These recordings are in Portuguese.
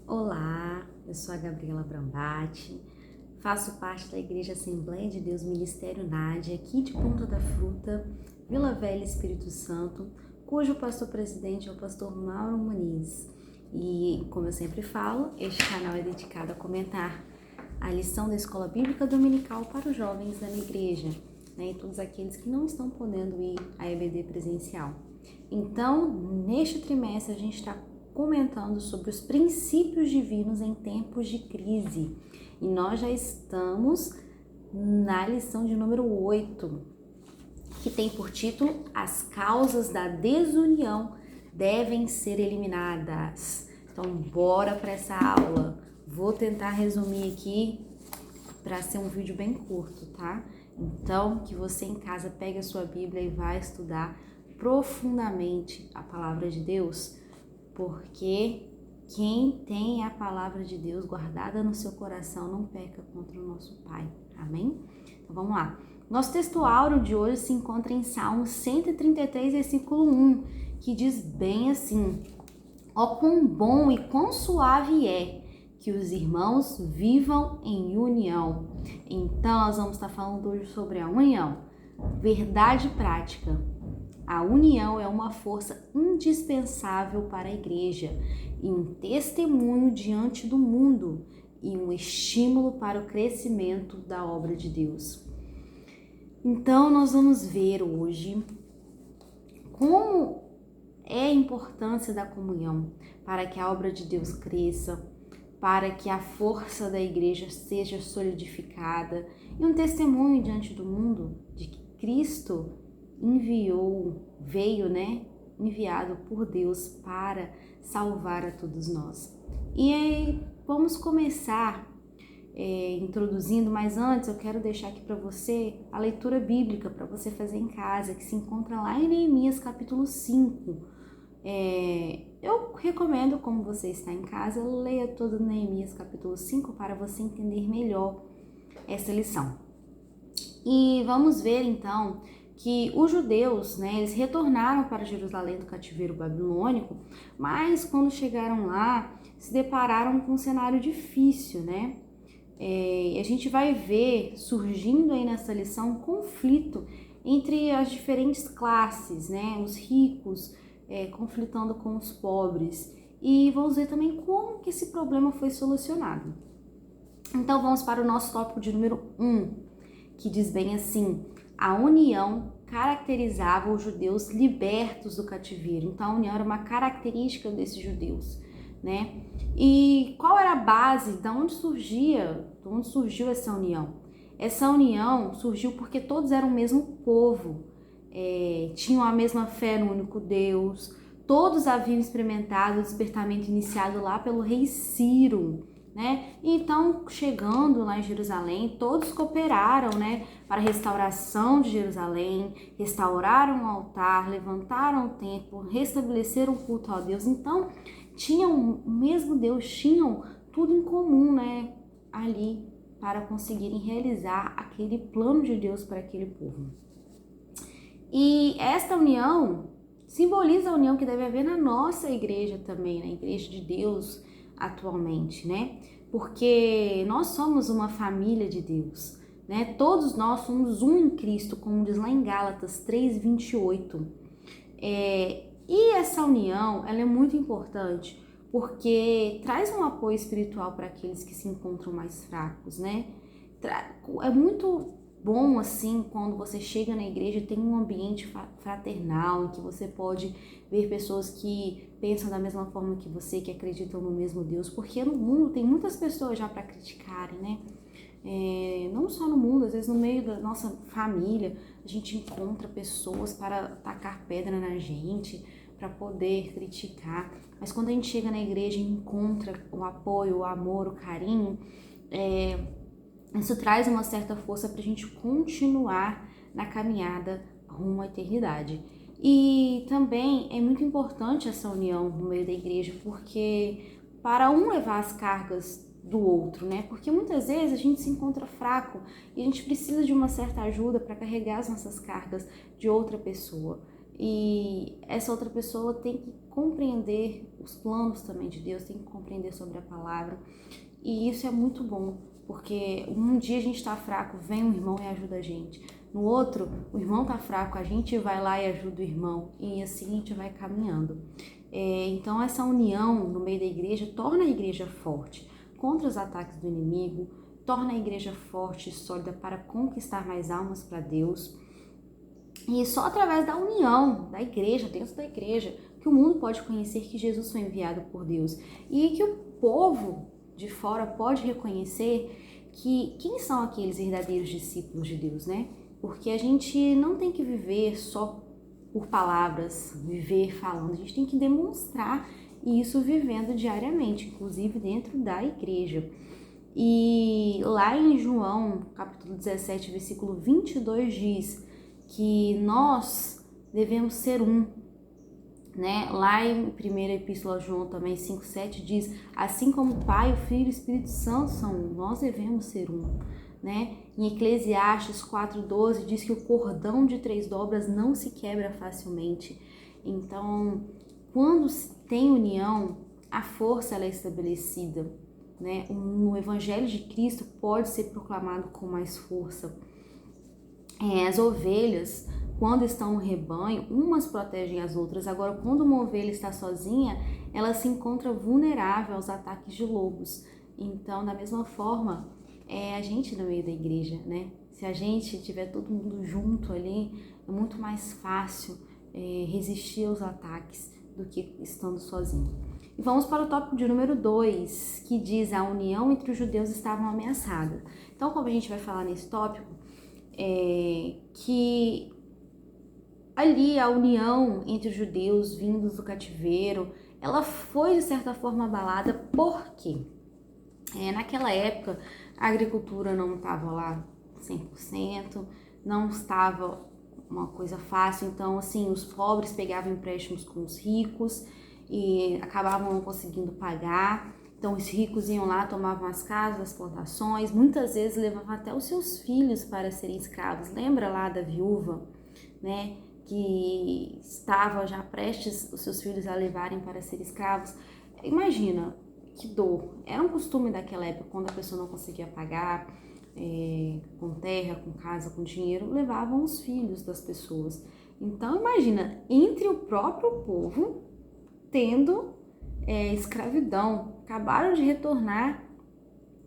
Olá, eu sou a Gabriela Brambati, faço parte da Igreja Assembleia de Deus Ministério Nádia, aqui de Ponta da Fruta, Vila Velha, Espírito Santo, cujo pastor-presidente é o pastor Mauro Muniz. E, como eu sempre falo, este canal é dedicado a comentar a lição da Escola Bíblica Dominical para os jovens da minha igreja, e todos aqueles que não estão podendo ir à EBD presencial. Então, neste trimestre, a gente está comentando sobre os princípios divinos em tempos de crise. E nós já estamos na lição de número 8, que tem por título As causas da desunião devem ser eliminadas. Então, bora para essa aula. Vou tentar resumir aqui para ser um vídeo bem curto, tá? Então, que você em casa pegue a sua Bíblia e vá estudar profundamente a palavra de Deus, porque quem tem a palavra de Deus guardada no seu coração não peca contra o nosso Pai. Amém? Então vamos lá. Nosso texto áureo de hoje se encontra em Salmos 133, versículo 1, que diz bem assim: ó, quão bom e quão suave é que os irmãos vivam em união. Então nós vamos estar falando hoje sobre a união. Verdade prática. A união é uma força indispensável para a igreja e um testemunho diante do mundo e um estímulo para o crescimento da obra de Deus. Então, nós vamos ver hoje como é a importância da comunhão para que a obra de Deus cresça, para que a força da igreja seja solidificada e um testemunho diante do mundo de que Cristo enviado por Deus para salvar a todos nós. E aí, vamos começar introduzindo, mas antes eu quero deixar aqui para você a leitura bíblica para você fazer em casa, que se encontra lá em Neemias capítulo 5. Eu recomendo, como você está em casa, leia todo Neemias capítulo 5 para você entender melhor essa lição. E vamos ver então que os judeus, eles retornaram para Jerusalém do cativeiro babilônico, mas quando chegaram lá, se depararam com um cenário difícil, a gente vai ver surgindo aí nessa lição um conflito entre as diferentes classes, os ricos conflitando com os pobres, e vamos ver também como que esse problema foi solucionado. Então vamos para o nosso tópico de número 1, que diz bem assim: a união caracterizava os judeus libertos do cativeiro. Então, a união era uma característica desses judeus, E qual era a base? De onde surgiu essa união? Essa união surgiu porque todos eram o mesmo povo, tinham a mesma fé no único Deus, todos haviam experimentado o despertamento iniciado lá pelo rei Ciro, Então, chegando lá em Jerusalém, todos cooperaram, para a restauração de Jerusalém, restauraram o altar, levantaram o templo, restabeleceram o culto a Deus. Então, tinham o mesmo Deus, tinham tudo em comum, ali para conseguirem realizar aquele plano de Deus para aquele povo. E esta união simboliza a união que deve haver na nossa igreja também, na igreja de Deus, atualmente, Porque nós somos uma família de Deus, Todos nós somos um em Cristo, como diz lá em Gálatas 3:28. E essa união, ela é muito importante, porque traz um apoio espiritual para aqueles que se encontram mais fracos, É muito bom, assim, quando você chega na igreja, tem um ambiente fraternal, em que você pode ver pessoas que pensam da mesma forma que você, que acreditam no mesmo Deus, porque no mundo tem muitas pessoas já para criticarem, não só no mundo, às vezes no meio da nossa família, a gente encontra pessoas para tacar pedra na gente, para poder criticar, mas quando a gente chega na igreja e encontra o apoio, o amor, o carinho, isso traz uma certa força para a gente continuar na caminhada rumo à eternidade. E também é muito importante essa união no meio da igreja, porque para um levar as cargas do outro, Porque muitas vezes a gente se encontra fraco e a gente precisa de uma certa ajuda para carregar as nossas cargas de outra pessoa. E essa outra pessoa tem que compreender os planos também de Deus, tem que compreender sobre a palavra. E isso é muito bom, porque um dia a gente está fraco, vem um irmão e ajuda a gente. No outro, o irmão está fraco, a gente vai lá e ajuda o irmão. E assim a gente vai caminhando. Então essa união no meio da igreja torna a igreja forte contra os ataques do inimigo, torna a igreja forte e sólida para conquistar mais almas para Deus. E só através da união da igreja, dentro da igreja, que o mundo pode conhecer que Jesus foi enviado por Deus. E que o povo de fora pode reconhecer que quem são aqueles verdadeiros discípulos de Deus, né? Porque a gente não tem que viver só por palavras, viver falando, a gente tem que demonstrar isso vivendo diariamente, inclusive dentro da igreja. E lá em João, capítulo 17, versículo 22, diz que nós devemos ser um, né? Lá em 1ª Epístola a João também 5,7 diz, assim como o Pai, o Filho e o Espírito Santo são um, nós devemos ser um, né? Em Eclesiastes 4,12 diz que o cordão de 3 dobras não se quebra facilmente. Então, quando tem união, a força ela é estabelecida, né? O Evangelho de Cristo pode ser proclamado com mais força. As ovelhas, quando estão no rebanho, umas protegem as outras. Agora, quando uma ovelha está sozinha, ela se encontra vulnerável aos ataques de lobos. Então, da mesma forma, a gente no meio da igreja, né? Se a gente tiver todo mundo junto ali, é muito mais fácil resistir aos ataques do que estando sozinho. E vamos para o tópico de número 2, que diz a união entre os judeus estavam ameaçada. Então, como a gente vai falar nesse tópico, que ali a união entre os judeus vindos do cativeiro, ela foi de certa forma abalada, porque naquela época a agricultura não estava lá 100%, não estava uma coisa fácil, então assim, os pobres pegavam empréstimos com os ricos e acabavam não conseguindo pagar. Então os ricos iam lá, tomavam as casas, as plantações, muitas vezes levavam até os seus filhos para serem escravos. Lembra lá da viúva, né, que estava já prestes os seus filhos a levarem para ser escravos? Imagina que dor. Era um costume daquela época, quando a pessoa não conseguia pagar com terra, com casa, com dinheiro, levavam os filhos das pessoas. Então imagina, entre o próprio povo tendo escravidão, acabaram de retornar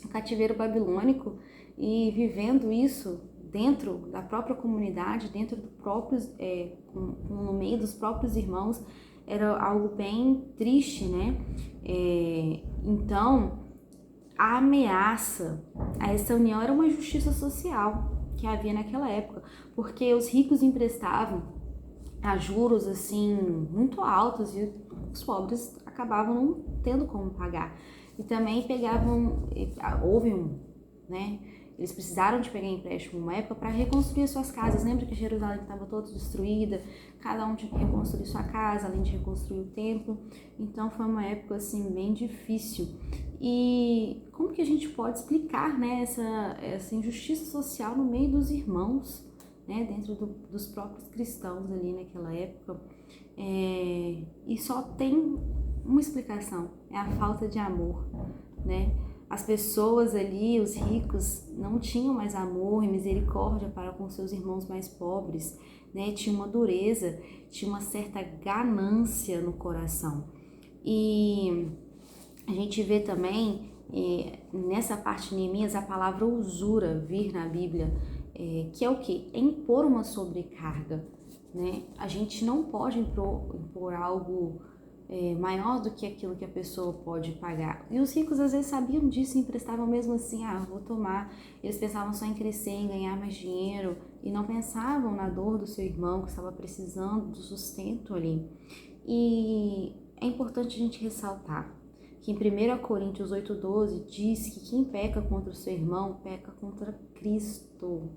ao cativeiro babilônico e vivendo isso dentro da própria comunidade, dentro do próprio, no meio dos próprios irmãos, era algo bem triste, né? Então, a ameaça a essa união era uma injustiça social que havia naquela época, porque os ricos emprestavam a juros assim muito altos e os pobres acabavam não tendo como pagar. E também né? Eles precisaram de pegar empréstimo uma época para reconstruir suas casas. Lembra que Jerusalém estava toda destruída? Cada um tinha que reconstruir sua casa, além de reconstruir o templo. Então foi uma época assim bem difícil. E como que a gente pode explicar, né, essa injustiça social no meio dos irmãos, né, dentro dos próprios cristãos ali naquela época? E só tem uma explicação, é a falta de amor, né? As pessoas ali, os ricos, não tinham mais amor e misericórdia para com seus irmãos mais pobres, né? Tinha uma dureza, tinha uma certa ganância no coração. E a gente vê também, nessa parte de Neemias, a palavra usura vir na Bíblia, que é o quê? É impor uma sobrecarga, né? A gente não pode impor algo maior do que aquilo que a pessoa pode pagar. E os ricos às vezes sabiam disso e emprestavam mesmo assim, vou tomar. Eles pensavam só em crescer, em ganhar mais dinheiro e não pensavam na dor do seu irmão que estava precisando do sustento ali. E é importante a gente ressaltar que em 1 Coríntios 8,12 diz que quem peca contra o seu irmão peca contra Cristo.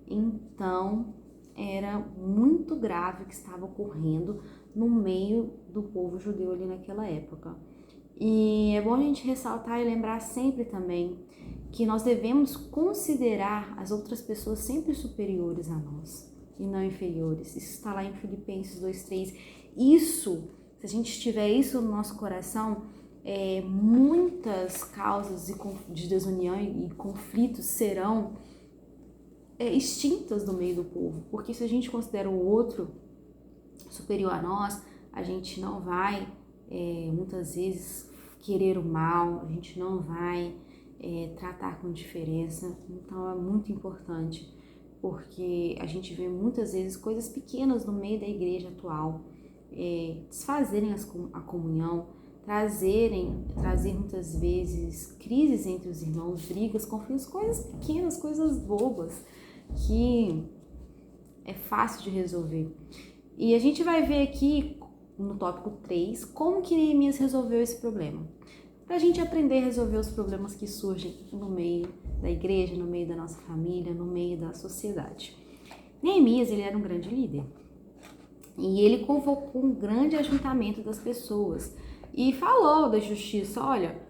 Então, era muito grave o que estava ocorrendo no meio do povo judeu ali naquela época. E é bom a gente ressaltar e lembrar sempre também que nós devemos considerar as outras pessoas sempre superiores a nós, e não inferiores. Isso está lá em Filipenses 2:3. Isso, se a gente tiver isso no nosso coração, muitas causas de desunião e conflitos serão extintas do meio do povo, porque se a gente considera o outro superior a nós, a gente não vai muitas vezes querer o mal, a gente não vai tratar com diferença. Então é muito importante, porque a gente vê muitas vezes coisas pequenas no meio da igreja atual desfazerem a comunhão, trazer muitas vezes crises entre os irmãos, brigas, conflitos, coisas pequenas, coisas bobas, que é fácil de resolver. E a gente vai ver aqui no tópico 3 como que Neemias resolveu esse problema. Para a gente aprender a resolver os problemas que surgem no meio da igreja, no meio da nossa família, no meio da sociedade. Neemias, ele era um grande líder. E ele convocou um grande ajuntamento das pessoas e falou da justiça: olha,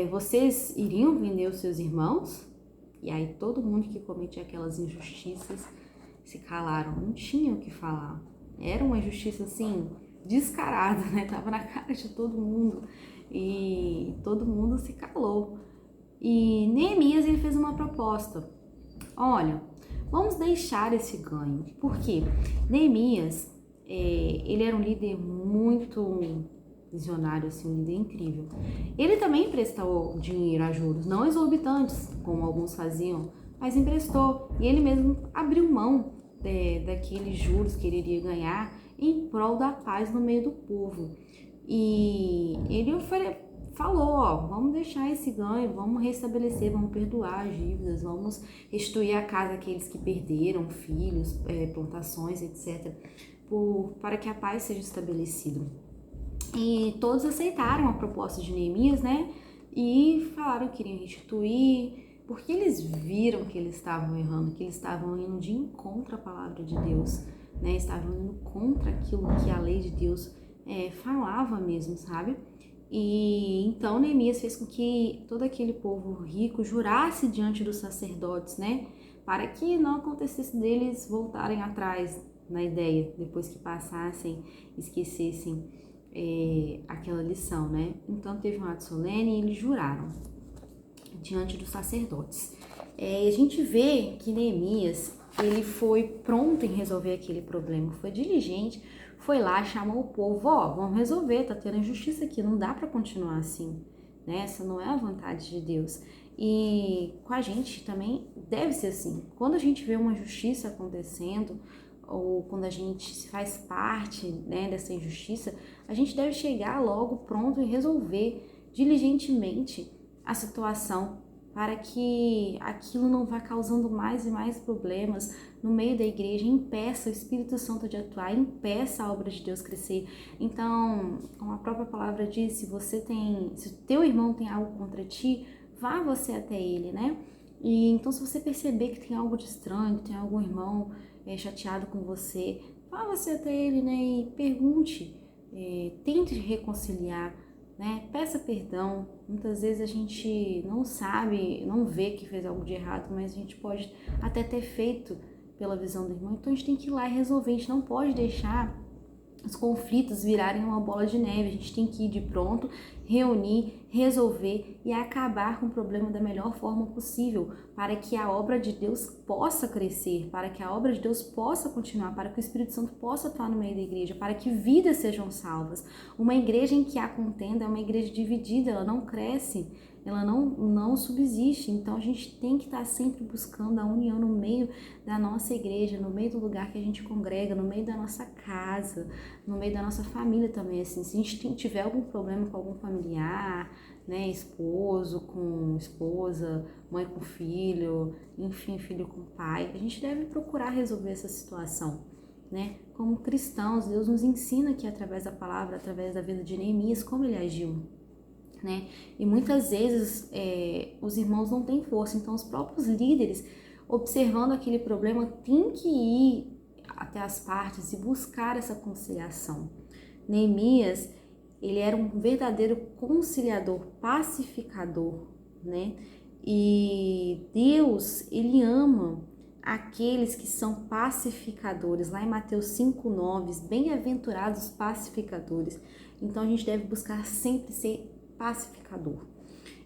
vocês iriam vender os seus irmãos? E aí todo mundo que cometia aquelas injustiças se calaram, não tinha o que falar. Era uma injustiça assim, descarada, né? Tava na cara de todo mundo e todo mundo se calou. E Neemias, ele fez uma proposta: olha, vamos deixar esse ganho. Por quê? Neemias, ele era um líder muito visionário, assim, um líder incrível. Ele também emprestou dinheiro a juros, não exorbitantes, como alguns faziam, mas emprestou. E ele mesmo abriu mão daqueles juros que ele iria ganhar em prol da paz no meio do povo. E ele falou: ó, vamos deixar esse ganho, vamos restabelecer, vamos perdoar as dívidas, vamos restituir a casa àqueles que perderam filhos, plantações, etc., para que a paz seja estabelecida. E todos aceitaram a proposta de Neemias, né? E falaram que queriam restituir, porque eles viram que eles estavam errando, que eles estavam indo de encontro à palavra de Deus, né? Estavam indo contra aquilo que a lei de Deus falava mesmo, sabe? E então Neemias fez com que todo aquele povo rico jurasse diante dos sacerdotes, né? Para que não acontecesse deles voltarem atrás na ideia, depois que passassem, esquecessem aquela lição, né? Então teve um ato solene e eles juraram diante dos sacerdotes. A gente vê que Neemias, ele foi pronto em resolver aquele problema, foi diligente, foi lá, chamou o povo: ó, vamos resolver, tá tendo injustiça aqui, não dá para continuar assim, né? Essa não é a vontade de Deus. E com a gente também deve ser assim. Quando a gente vê uma injustiça acontecendo, ou quando a gente faz parte, né, dessa injustiça, a gente deve chegar logo pronto e resolver diligentemente a situação, para que aquilo não vá causando mais e mais problemas no meio da igreja, impeça o Espírito Santo de atuar, impeça a obra de Deus crescer. Então, como a própria palavra diz, se o teu irmão tem algo contra ti, vá você até ele, né? E então, se você perceber que tem algo de estranho, que tem algum irmão chateado com você, vá você até ele, né? E pergunte, tente reconciliar, né? Peça perdão. Muitas vezes a gente não sabe, não vê que fez algo de errado, mas a gente pode até ter feito pela visão do irmão. Então a gente tem que ir lá e resolver. A gente não pode deixar os conflitos virarem uma bola de neve. A gente tem que ir de pronto, reunir, resolver e acabar com o problema da melhor forma possível, para que a obra de Deus possa crescer, para que a obra de Deus possa continuar, para que o Espírito Santo possa atuar no meio da igreja, para que vidas sejam salvas. Uma igreja em que há contenda é uma igreja dividida, ela não cresce, ela não subsiste. Então a gente tem que estar sempre buscando a união no meio da nossa igreja, no meio do lugar que a gente congrega, no meio da nossa casa, no meio da nossa família também. Assim, se a gente tiver algum problema com algum familiar, né, esposo com esposa, mãe com filho, enfim, filho com pai, a gente deve procurar resolver essa situação, né? Como cristãos, Deus nos ensina que através da palavra, através da vida de Neemias, como ele agiu, né? E muitas vezes os irmãos não têm força, então os próprios líderes, observando aquele problema, têm que ir até as partes e buscar essa conciliação. Neemias, ele era um verdadeiro conciliador, pacificador, né? E Deus, ele ama aqueles que são pacificadores. Lá em Mateus 5:9, bem-aventurados pacificadores. Então a gente deve buscar sempre ser pacificador.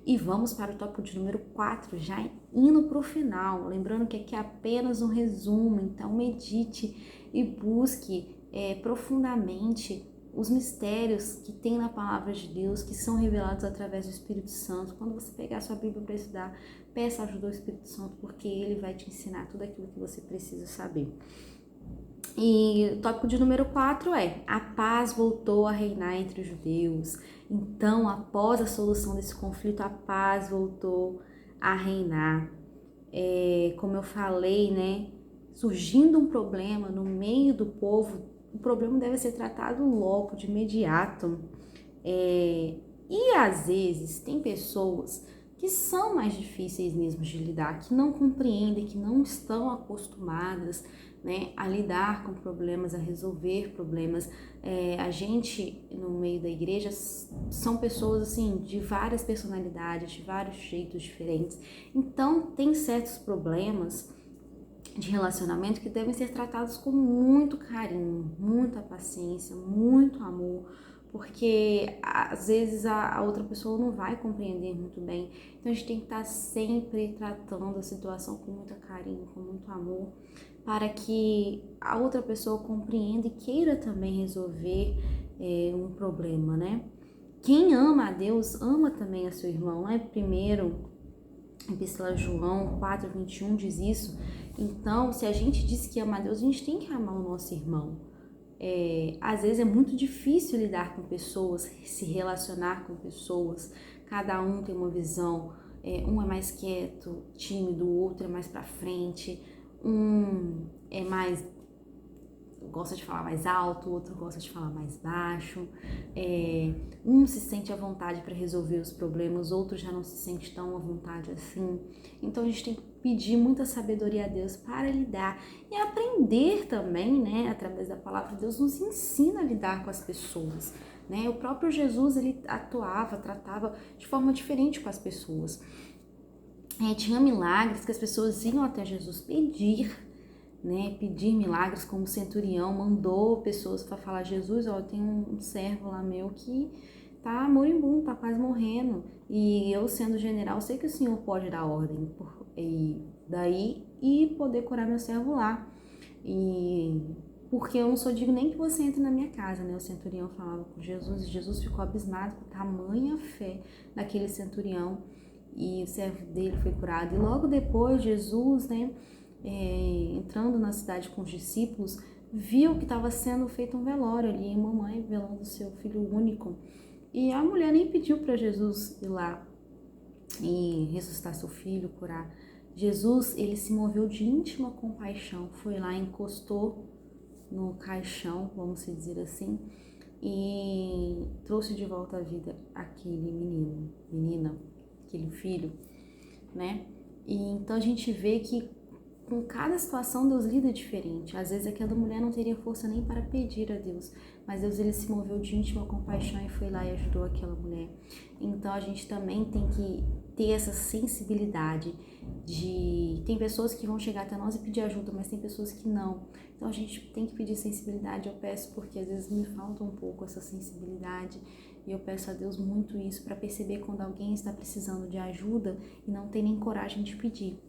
E vamos para o tópico de número 4, já indo para o final. Lembrando que aqui é apenas um resumo, então medite e busque profundamente os mistérios que tem na palavra de Deus, que são revelados através do Espírito Santo. Quando você pegar a sua Bíblia para estudar, peça ajuda ao Espírito Santo, porque ele vai te ensinar tudo aquilo que você precisa saber. E o tópico de número 4 é: a paz voltou a reinar entre os judeus. Então, após a solução desse conflito, a paz voltou a reinar. Como eu falei, né? Surgindo um problema no meio do povo, o problema deve ser tratado logo, de imediato. E às vezes tem pessoas que são mais difíceis mesmo de lidar, que não compreendem, que não estão acostumadas, né, a lidar com problemas, a resolver problemas. A gente, no meio da igreja, são pessoas assim de várias personalidades, de vários jeitos diferentes. Então, tem certos problemas de relacionamento que devem ser tratados com muito carinho, muita paciência, muito amor, porque às vezes a outra pessoa não vai compreender muito bem. Então a gente tem que estar sempre tratando a situação com muito carinho, com muito amor, para que a outra pessoa compreenda e queira também resolver um problema, né? Quem ama a Deus ama também a seu irmão, né? Primeiro, Epístola a João 4:21 diz isso. Então, se a gente diz que ama a Deus, a gente tem que amar o nosso irmão. Às vezes é muito difícil lidar com pessoas, se relacionar com pessoas. Cada um tem uma visão. Um é mais quieto, tímido, o outro é mais pra frente. Um é mais gosta de falar mais alto, o outro gosta de falar mais baixo. Um se sente à vontade para resolver os problemas, outro já não se sente tão à vontade assim. Então a gente tem que pedir muita sabedoria a Deus para lidar e aprender também, né, através da palavra de Deus, nos ensina a lidar com as pessoas, né? O próprio Jesus, ele tratava de forma diferente com as pessoas. Tinha milagres que as pessoas iam até Jesus pedir, né, pedir milagres, como o centurião mandou pessoas para falar: Jesus, ó, tem um servo lá meu que tá moribundo, tá quase morrendo, e eu sendo general sei que o senhor pode dar ordem e poder curar meu servo lá, e porque eu não sou digno nem que você entre na minha casa, né? O centurião falava com Jesus, e Jesus ficou abismado com tamanha fé daquele centurião, e o servo dele foi curado. E logo depois Jesus, né, entrando na cidade com os discípulos, viu que estava sendo feito um velório ali, uma mãe velando seu filho único, e a mulher nem pediu para Jesus ir lá e ressuscitar seu filho, curar. Jesus, ele se moveu de íntima compaixão, foi lá, encostou no caixão, vamos dizer assim, e trouxe de volta à vida aquele menina, aquele filho, né? E então a gente vê que com cada situação Deus lida diferente. Às vezes aquela mulher não teria força nem para pedir a Deus, mas Deus, ele se moveu de íntima compaixão e foi lá e ajudou aquela mulher. Então a gente também tem que ter essa sensibilidade tem pessoas que vão chegar até nós e pedir ajuda, mas tem pessoas que não. Então a gente tem que pedir sensibilidade. Eu peço, porque às vezes me falta um pouco essa sensibilidade, e eu peço a Deus muito isso, para perceber quando alguém está precisando de ajuda e não tem nem coragem de pedir.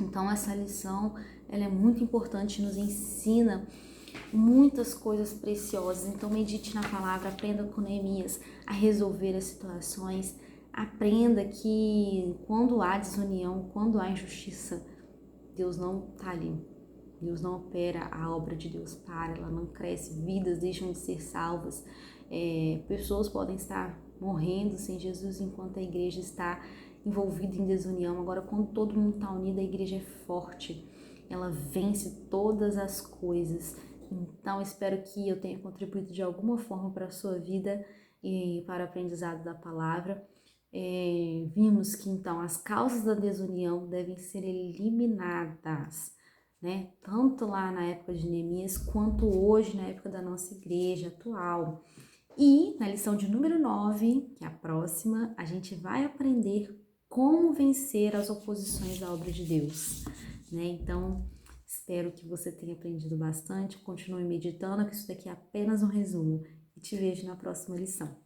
Então essa lição, ela é muito importante, nos ensina muitas coisas preciosas. Então medite na palavra, aprenda com Neemias a resolver as situações, aprenda que quando há desunião, quando há injustiça, Deus não está ali, Deus não opera, a obra de Deus para, ela não cresce, vidas deixam de ser salvas, pessoas podem estar morrendo sem Jesus enquanto a igreja está envolvida em desunião. Agora, quando todo mundo está unido, a igreja é forte, ela vence todas as coisas. Então, espero que eu tenha contribuído de alguma forma para a sua vida e para o aprendizado da palavra. Vimos que, então, as causas da desunião devem ser eliminadas, né? Tanto lá na época de Neemias, quanto hoje na época da nossa igreja atual. E na lição de número 9, que é a próxima, a gente vai aprender como vencer as oposições à obra de Deus. né? Então, espero que você tenha aprendido bastante, continue meditando, que isso daqui é apenas um resumo, e te vejo na próxima lição.